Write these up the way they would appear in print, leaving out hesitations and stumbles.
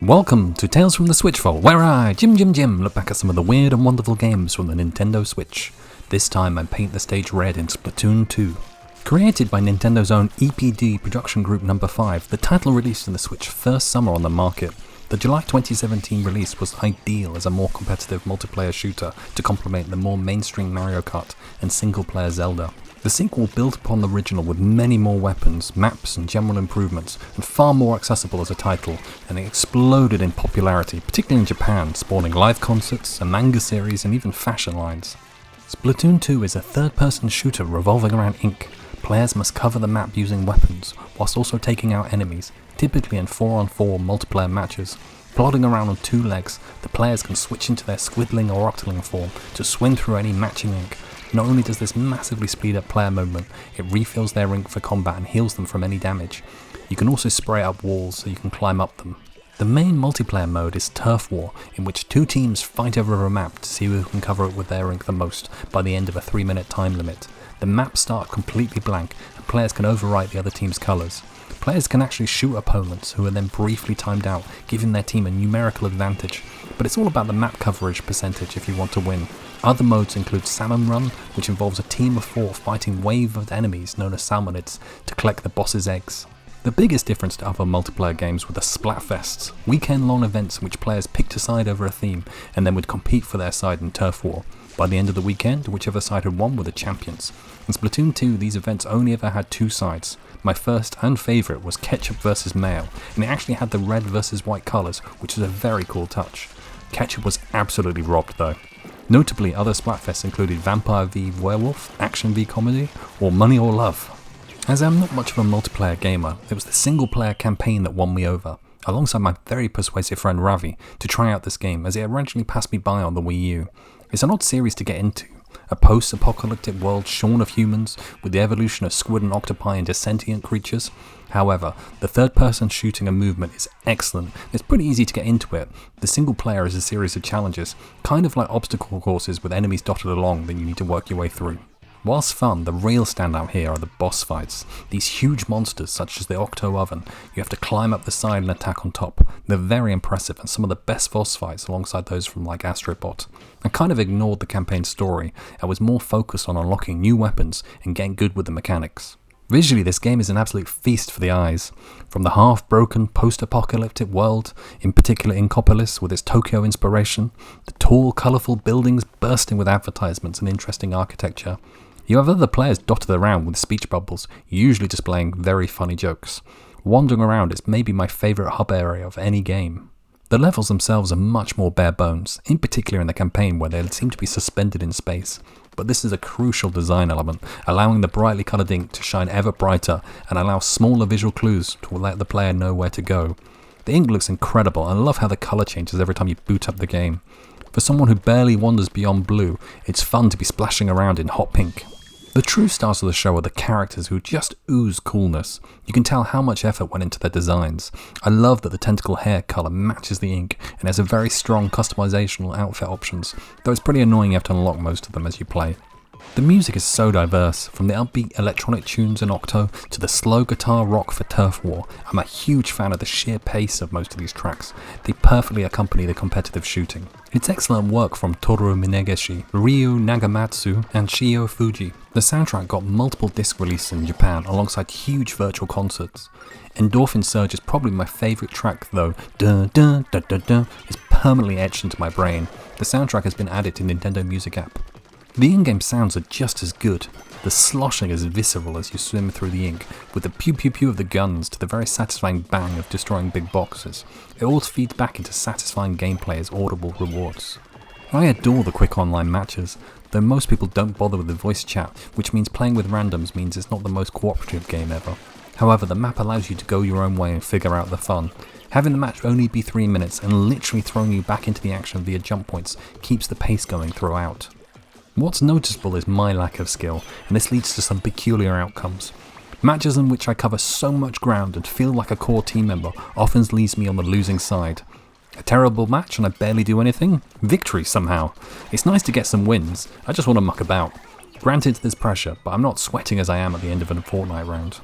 Welcome to Tales from the Switchful, where I, Jim, look back at some of the weird and wonderful games from the Nintendo Switch. This time I paint the stage red in Splatoon 2. Created by Nintendo's own EPD production group number 5, the title released in the Switch first summer on the market. The July 2017 release was ideal as a more competitive multiplayer shooter to complement the more mainstream Mario Kart and single-player Zelda. The sequel built upon the original with many more weapons, maps and general improvements, and far more accessible as a title, and it exploded in popularity, particularly in Japan, spawning live concerts, a manga series and even fashion lines. Splatoon 2 is a third-person shooter revolving around ink. Players must cover the map using weapons, whilst also taking out enemies, typically in 4-on-4 multiplayer matches. Plodding around on two legs, the players can switch into their squiddling or octoling form to swim through any matching ink. Not only does this massively speed up player movement, it refills their ink for combat and heals them from any damage. You can also spray up walls so you can climb up them. The main multiplayer mode is Turf War, in which two teams fight over a map to see who can cover it with their ink the most by the end of a 3-minute time limit. The maps start completely blank and players can overwrite the other team's colours. Players can actually shoot opponents who are then briefly timed out, giving their team a numerical advantage, but it's all about the map coverage percentage if you want to win. Other modes include Salmon Run, which involves a team of 4 fighting wave of enemies known as salmonids to collect the boss's eggs. The biggest difference to other multiplayer games were the Splatfests, weekend-long events in which players picked a side over a theme and then would compete for their side in Turf War. By the end of the weekend, whichever side had won were the champions. In Splatoon 2, these events only ever had 2 sides. My first and favourite was Ketchup vs Mayo, and it actually had the red versus white colours, which was a very cool touch. Ketchup was absolutely robbed though. Notably, other Splatfests included Vampire v Werewolf, Action v Comedy, or Money or Love. As I'm not much of a multiplayer gamer, it was the single-player campaign that won me over, alongside my very persuasive friend Ravi, to try out this game as it originally passed me by on the Wii U. It's an odd series to get into, a post-apocalyptic world shorn of humans with the evolution of squid and octopi into sentient creatures. However, the third-person shooting and movement is excellent. It's pretty easy to get into it. The single player is a series of challenges, kind of like obstacle courses with enemies dotted along that you need to work your way through. Whilst fun, the real standout here are the boss fights. These huge monsters, such as the Octo Oven, you have to climb up the side and attack on top. They're very impressive and some of the best boss fights alongside those from like Astrobot. I kind of ignored the campaign story and was more focused on unlocking new weapons and getting good with the mechanics. Visually, this game is an absolute feast for the eyes. From the half-broken, post-apocalyptic world, in particular Inkopolis with its Tokyo inspiration, the tall, colourful buildings bursting with advertisements and interesting architecture. You have other players dotted around with speech bubbles, usually displaying very funny jokes. Wandering around is maybe my favourite hub area of any game. The levels themselves are much more bare bones, in particular in the campaign where they seem to be suspended in space. But this is a crucial design element, allowing the brightly coloured ink to shine ever brighter and allow smaller visual clues to let the player know where to go. The ink looks incredible and I love how the colour changes every time you boot up the game. For someone who barely wanders beyond blue, it's fun to be splashing around in hot pink. The true stars of the show are the characters who just ooze coolness. You can tell how much effort went into their designs. I love that the tentacle hair colour matches the ink and has a very strong customizational outfit options, though it's pretty annoying you have to unlock most of them as you play. The music is so diverse, from the upbeat electronic tunes in Octo to the slow guitar rock for Turf War. I'm a huge fan of the sheer pace of most of these tracks. They perfectly accompany the competitive shooting. It's excellent work from Toru Minegishi, Ryu Nagamatsu and Shio Fuji. The soundtrack got multiple disc releases in Japan alongside huge virtual concerts. Endorphin Surge is probably my favourite track though. Dun dun dun dun dun is permanently etched into my brain. The soundtrack has been added to Nintendo Music app. The in-game sounds are just as good. The sloshing is visceral as you swim through the ink, with the pew pew pew of the guns to the very satisfying bang of destroying big boxes. It all feeds back into satisfying gameplay as audible rewards. I adore the quick online matches, though most people don't bother with the voice chat, which means playing with randoms means it's not the most cooperative game ever. However, the map allows you to go your own way and figure out the fun. Having the match only be 3 minutes and literally throwing you back into the action via jump points keeps the pace going throughout. What's noticeable is my lack of skill, and this leads to some peculiar outcomes. Matches in which I cover so much ground and feel like a core team member often leaves me on the losing side. A terrible match and I barely do anything? Victory somehow. It's nice to get some wins, I just want to muck about. Granted there's pressure, but I'm not sweating as I am at the end of a Fortnite round.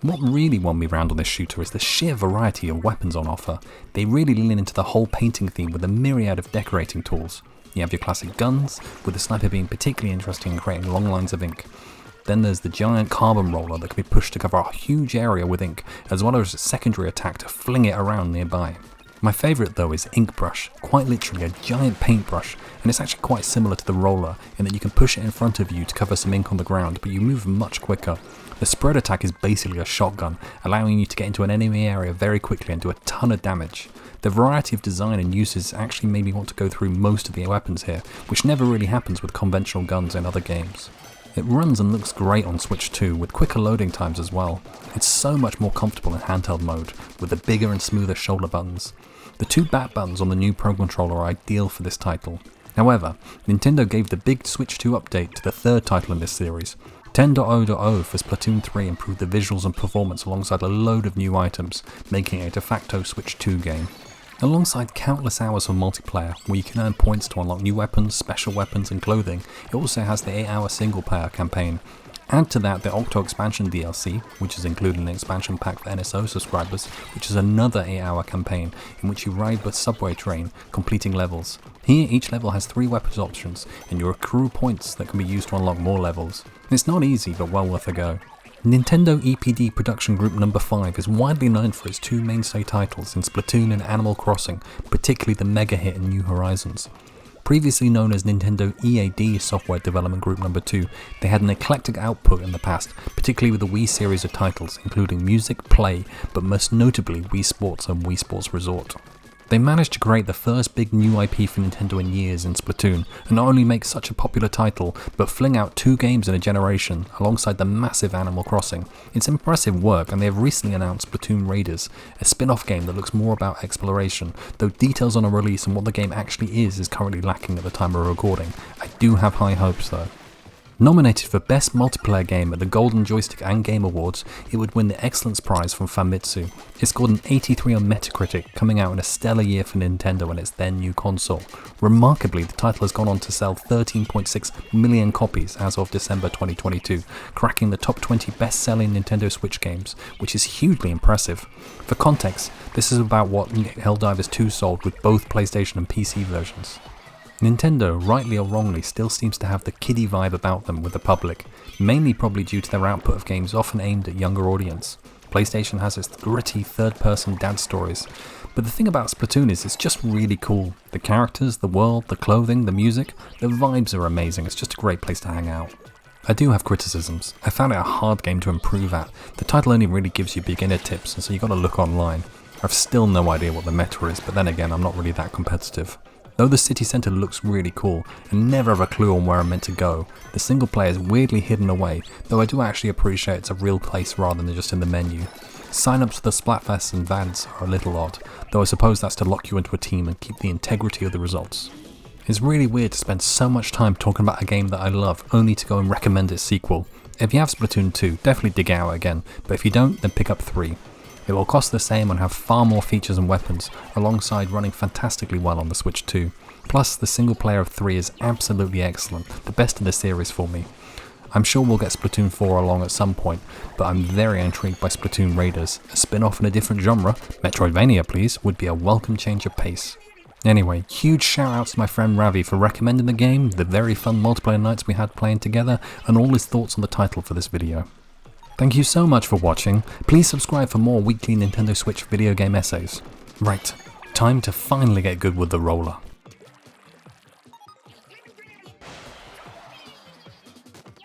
What really won me round on this shooter is the sheer variety of weapons on offer. They really lean into the whole painting theme with a myriad of decorating tools. You have your classic guns, with the sniper being particularly interesting in creating long lines of ink. Then there's the giant carbon roller that can be pushed to cover a huge area with ink, as well as a secondary attack to fling it around nearby. My favourite though is Ink Brush, quite literally a giant paintbrush, and it's actually quite similar to the roller in that you can push it in front of you to cover some ink on the ground, but you move much quicker. The spread attack is basically a shotgun, allowing you to get into an enemy area very quickly and do a ton of damage. The variety of design and uses actually made me want to go through most of the weapons here, which never really happens with conventional guns in other games. It runs and looks great on Switch 2, with quicker loading times as well. It's so much more comfortable in handheld mode, with the bigger and smoother shoulder buttons. The two back buttons on the new Pro Controller are ideal for this title. However, Nintendo gave the big Switch 2 update to the third title in this series. 10.0.0 for Splatoon 3 improved the visuals and performance alongside a load of new items, making it a de facto Switch 2 game. Alongside countless hours of multiplayer, where you can earn points to unlock new weapons, special weapons and clothing, it also has the 8-hour single player campaign. Add to that the Octo Expansion DLC, which is included in an expansion pack for NSO subscribers, which is another 8-hour campaign in which you ride the subway train, completing levels. Here each level has 3 weapons options, and you accrue points that can be used to unlock more levels. It's not easy, but well worth a go. Nintendo EPD Production Group No. 5 is widely known for its 2 mainstay titles in Splatoon and Animal Crossing, particularly the mega hit in New Horizons. Previously known as Nintendo EAD Software Development Group No. 2, they had an eclectic output in the past, particularly with the Wii series of titles, including Music, Play, but most notably Wii Sports and Wii Sports Resort. They managed to create the first big new IP for Nintendo in years in Splatoon, and not only make such a popular title, but fling out 2 games in a generation, alongside the massive Animal Crossing. It's impressive work, and they have recently announced Splatoon Raiders, a spin-off game that looks more about exploration, though details on a release and what the game actually is currently lacking at the time of recording. I do have high hopes though. Nominated for Best Multiplayer Game at the Golden Joystick and Game Awards, it would win the Excellence Prize from Famitsu. It scored an 83 on Metacritic, coming out in a stellar year for Nintendo and its then new console. Remarkably, the title has gone on to sell 13.6 million copies as of December 2022, cracking the top 20 best-selling Nintendo Switch games, which is hugely impressive. For context, this is about what Helldivers 2 sold with both PlayStation and PC versions. Nintendo, rightly or wrongly, still seems to have the kiddie vibe about them with the public, mainly probably due to their output of games often aimed at younger audience. PlayStation has its gritty third-person dad stories, but the thing about Splatoon is it's just really cool. The characters, the world, the clothing, the music, the vibes are amazing. It's just a great place to hang out. I do have criticisms. I found it a hard game to improve at. The title only really gives you beginner tips, and so you gotta look online. I've still no idea what the meta is, but then again, I'm not really that competitive. Though the city centre looks really cool and never have a clue on where I'm meant to go, the single player is weirdly hidden away, though I do actually appreciate it's a real place rather than just in the menu. Sign-ups for the Splatfests and VADs are a little odd, though I suppose that's to lock you into a team and keep the integrity of the results. It's really weird to spend so much time talking about a game that I love only to go and recommend its sequel. If you have Splatoon 2, definitely dig it out again, but if you don't, then pick up 3. It will cost the same and have far more features and weapons, alongside running fantastically well on the Switch 2. Plus, the single player of 3 is absolutely excellent, the best in the series for me. I'm sure we'll get Splatoon 4 along at some point, but I'm very intrigued by Splatoon Raiders. A spin-off in a different genre, Metroidvania please, would be a welcome change of pace. Anyway, huge shout outs to my friend Ravi for recommending the game, the very fun multiplayer nights we had playing together, and all his thoughts on the title for this video. Thank you so much for watching. Please subscribe for more weekly Nintendo Switch video game essays. Right, time to finally get good with the roller.